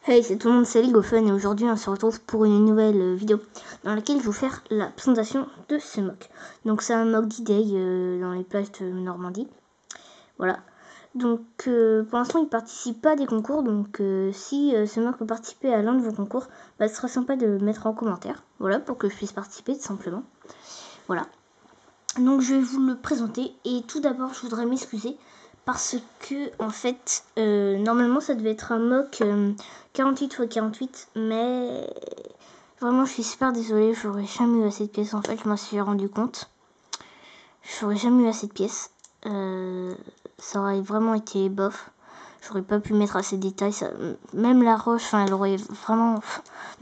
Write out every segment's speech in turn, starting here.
Hey, c'est tout le monde, c'est LegoFun et aujourd'hui on se retrouve pour une nouvelle vidéo dans laquelle je vais vous faire la présentation de ce mock. Donc c'est un mock D-Day dans les plages de Normandie. Voilà. Donc pour l'instant il participe pas à des concours, donc si ce mock peut participer à l'un de vos concours, bah, ce sera sympa de le mettre en commentaire. Voilà, pour que je puisse participer tout simplement. Voilà. Donc je vais vous le présenter et tout d'abord je voudrais m'excuser parce que en fait normalement ça devait être un mock 48 x 48 mais vraiment je suis super désolée, j'aurais jamais eu assez de pièces en fait, je m'en suis rendu compte. J'aurais jamais eu assez de pièces. Ça aurait vraiment été bof. J'aurais pas pu mettre assez de détails. Même la roche, elle aurait vraiment...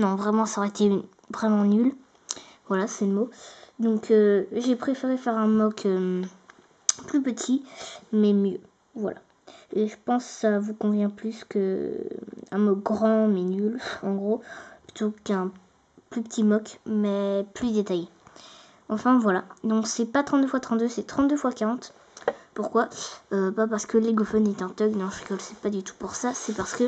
Non, vraiment, ça aurait été vraiment nul. Voilà, c'est le mot. Donc, j'ai préféré faire un mock plus petit, mais mieux. Voilà. Et je pense que ça vous convient plus qu'un mock grand, mais nul, en gros. Plutôt qu'un plus petit mock, mais plus détaillé. Enfin, voilà. Donc, c'est pas 32 x 32, c'est 32 x 40. Pourquoi pas parce que LegoFun est un thug, non je rigole, c'est pas du tout pour ça, c'est parce que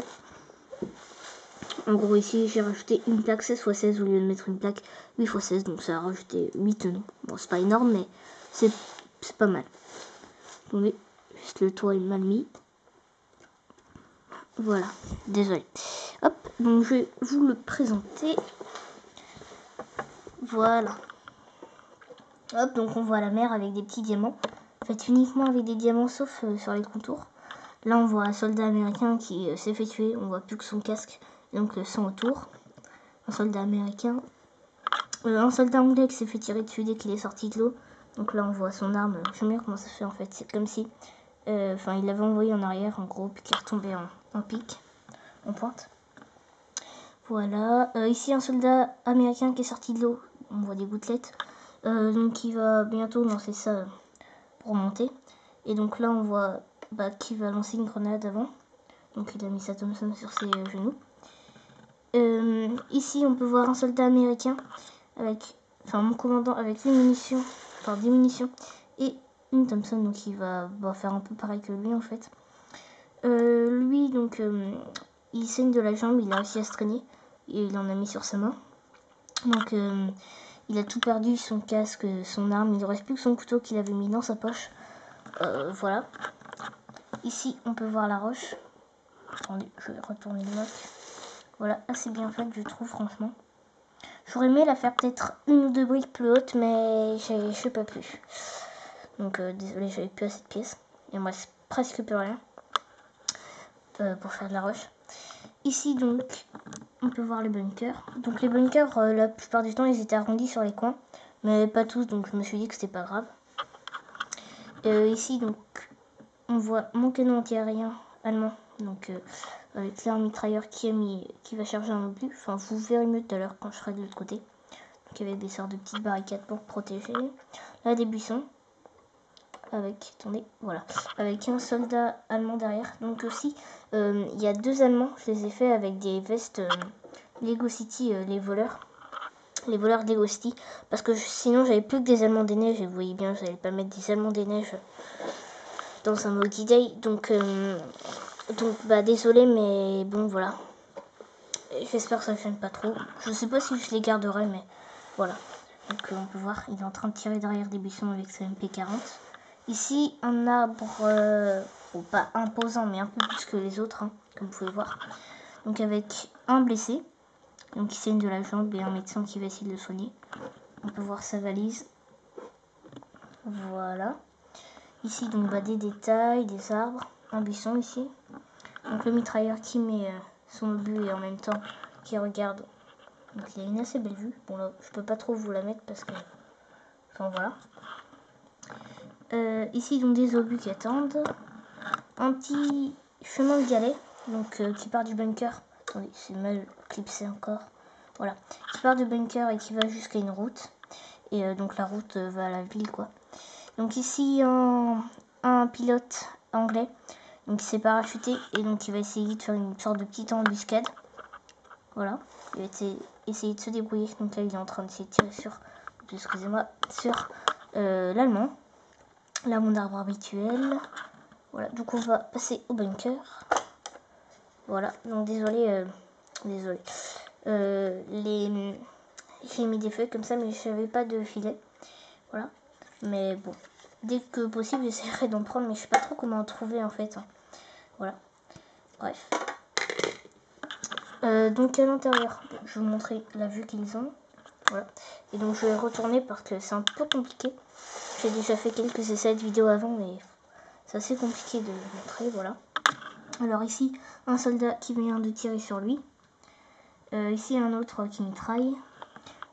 en gros ici j'ai rajouté une plaque 16 x 16 au lieu de mettre une plaque 8 x 16, donc ça a rajouté 8 nœuds. Bon c'est pas énorme mais c'est pas mal. Attendez, juste le toit est mal mis. Voilà, désolé. Hop, donc je vais vous le présenter. Voilà. Hop, donc on voit la mer avec des petits diamants. En fait uniquement avec des diamants sauf sur les contours. Là, on voit un soldat américain qui s'est fait tuer. On voit plus que son casque, donc le sang autour. Un soldat américain. Un soldat anglais qui s'est fait tirer dessus dès qu'il est sorti de l'eau. Donc là, on voit son arme. Je sais bien comment ça se fait en fait. C'est comme si... il l'avait envoyé en arrière, en gros, puis qu'il est retombé en pique, en pointe. Voilà. Ici, un soldat américain qui est sorti de l'eau. On voit des gouttelettes. Donc, il va bientôt lancer ça pour monter. Et donc là, on voit qu'il va lancer une grenade avant. Donc il a mis sa Thompson sur ses genoux. Ici, on peut voir un soldat américain avec, mon commandant avec une munition, 10 munitions et une Thompson. Donc il va faire un peu pareil que lui en fait. Lui, donc, il saigne de la jambe, il a réussi à se traîner et il en a mis sur sa main. Donc il a tout perdu, son casque, son arme. Il ne reste plus que son couteau qu'il avait mis dans sa poche. Voilà. Ici, on peut voir la roche. Attendez, je vais retourner le mock. Voilà, assez bien faite, je trouve, franchement. J'aurais aimé la faire peut-être une ou deux briques plus hautes, mais je sais pas plus. Donc, désolé, j'avais plus assez de pièces. Il me reste presque plus rien pour faire de la roche. Ici, donc, on peut voir les bunkers. Donc, les bunkers, la plupart du temps, ils étaient arrondis sur les coins, mais pas tous, donc je me suis dit que c'était pas grave. Ici, donc, on voit mon canon anti-aérien allemand. Donc, avec l'arme mitrailleur qui va charger un obus. Enfin, vous verrez mieux tout à l'heure quand je serai de l'autre côté. Donc, il y avait des sortes de petites barricades pour protéger. Là, des buissons. Attendez, voilà. Avec un soldat allemand derrière. Donc, aussi, il y a deux Allemands. Je les ai fait avec des vestes Lego City, les voleurs. Les voleurs de Lego City. Parce que sinon, j'avais plus que des Allemands des neiges. Et vous voyez bien, je n'allais pas mettre des Allemands des neiges dans un mode D-Day. Donc, désolé, mais bon, voilà. J'espère que ça ne gêne pas trop. Je sais pas si je les garderai, mais voilà. Donc, on peut voir, il est en train de tirer derrière des buissons avec sa MP40. Ici, un arbre, pas imposant, mais un peu plus que les autres, hein, comme vous pouvez voir. Donc, avec un blessé, donc qui saigne de la jambe, et un médecin qui va essayer de le soigner. On peut voir sa valise. Voilà. Ici, donc, des détails, des arbres, un buisson ici. Donc le mitrailleur qui met son obus et en même temps qui regarde. Donc il a une assez belle vue. Bon là je peux pas trop vous la mettre parce que... Enfin voilà. Ici donc des obus qui attendent. Un petit chemin de galet. Donc qui part du bunker. Attendez, c'est mal clipsé encore. Voilà. Qui part du bunker et qui va jusqu'à une route. Et donc la route va à la ville quoi. Donc ici un pilote anglais. Donc il s'est parachuté et donc il va essayer de faire une sorte de petite embuscade. Voilà, il va essayer de se débrouiller. Donc là il est en train d'essayer de tirer sur, excusez-moi, sur l'allemand. Là mon arbre habituel. Voilà, donc on va passer au bunker. Voilà, donc désolé, Désolée. J'ai mis des feuilles comme ça, mais je n'avais pas de filet. Voilà. Mais bon, dès que possible, j'essaierai d'en prendre, mais je sais pas trop comment en trouver en fait. Voilà. Bref. Donc à l'intérieur, je vais vous montrer la vue qu'ils ont. Voilà. Et donc je vais retourner parce que c'est un peu compliqué. J'ai déjà fait quelques essais de vidéo avant, mais c'est assez compliqué de montrer. Voilà. Alors ici, un soldat qui vient de tirer sur lui. Ici, un autre qui mitraille.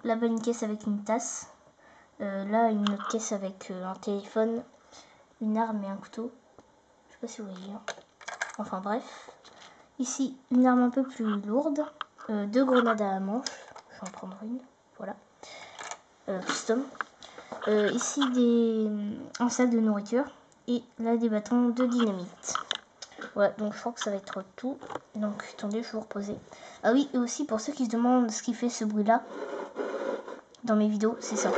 Là-bas, une caisse avec une tasse. Là, une autre caisse avec un téléphone, une arme et un couteau. Je sais pas si vous voyez. Enfin bref. Ici, une arme un peu plus lourde. 2 grenades à manche. Je vais en prendre une. Voilà. Custom. Ici, un sac de nourriture. Et là, des bâtons de dynamite. Voilà, donc je crois que ça va être tout. Donc, attendez, je vais vous reposer. Ah oui, et aussi, pour ceux qui se demandent ce qui fait ce bruit-là, dans mes vidéos, c'est ça.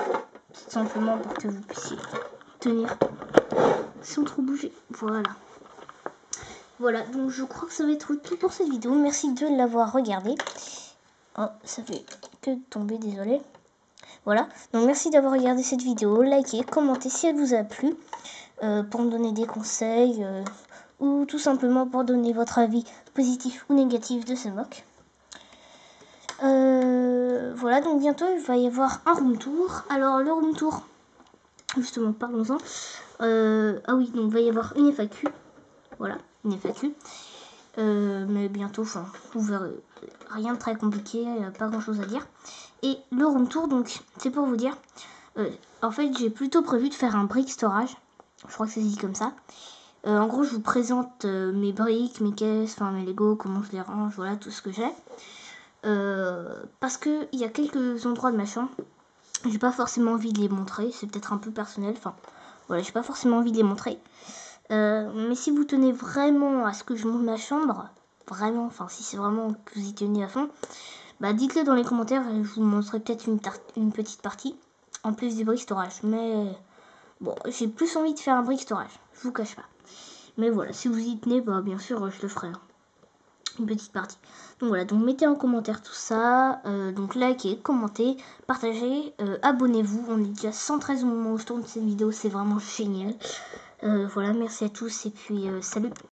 C'est simplement pour que vous puissiez tenir sans trop bouger. Voilà. Voilà, donc je crois que ça va être tout pour cette vidéo. Merci de l'avoir regardé. Oh, ça fait que de tomber, désolé. Voilà, donc merci d'avoir regardé cette vidéo. Likez, commentez si elle vous a plu. Pour me donner des conseils. Ou tout simplement pour donner votre avis positif ou négatif de ce mock. Voilà, donc bientôt il va y avoir un room tour. Alors le room tour, justement, parlons-en. Ah oui, donc il va y avoir une FAQ. Voilà, une FAQ. Mais bientôt, enfin, vous verrez, rien de très compliqué, pas grand chose à dire. Et le room tour, donc, c'est pour vous dire, en fait, j'ai plutôt prévu de faire un brick storage. Je crois que ça se dit comme ça. En gros, je vous présente mes briques, mes caisses, enfin mes Lego, comment je les range, voilà, tout ce que j'ai. Parce que il y a quelques endroits de ma chambre, j'ai pas forcément envie de les montrer, c'est peut-être un peu personnel, enfin, voilà, j'ai pas forcément envie de les montrer. Mais si vous tenez vraiment à ce que je monte ma chambre, vraiment, enfin si c'est vraiment que vous y tenez à fond, bah dites-le dans les commentaires et je vous montrerai peut-être une petite partie, en plus du brick storage. Mais bon, j'ai plus envie de faire un brick storage, je vous cache pas. Mais voilà, si vous y tenez, bah bien sûr je le ferai. Une petite partie. Donc voilà, donc mettez en commentaire tout ça, donc likez, commentez, partagez, abonnez-vous. On est déjà 113 au moment où je tourne cette vidéo, c'est vraiment génial. Voilà, merci à tous et puis salut.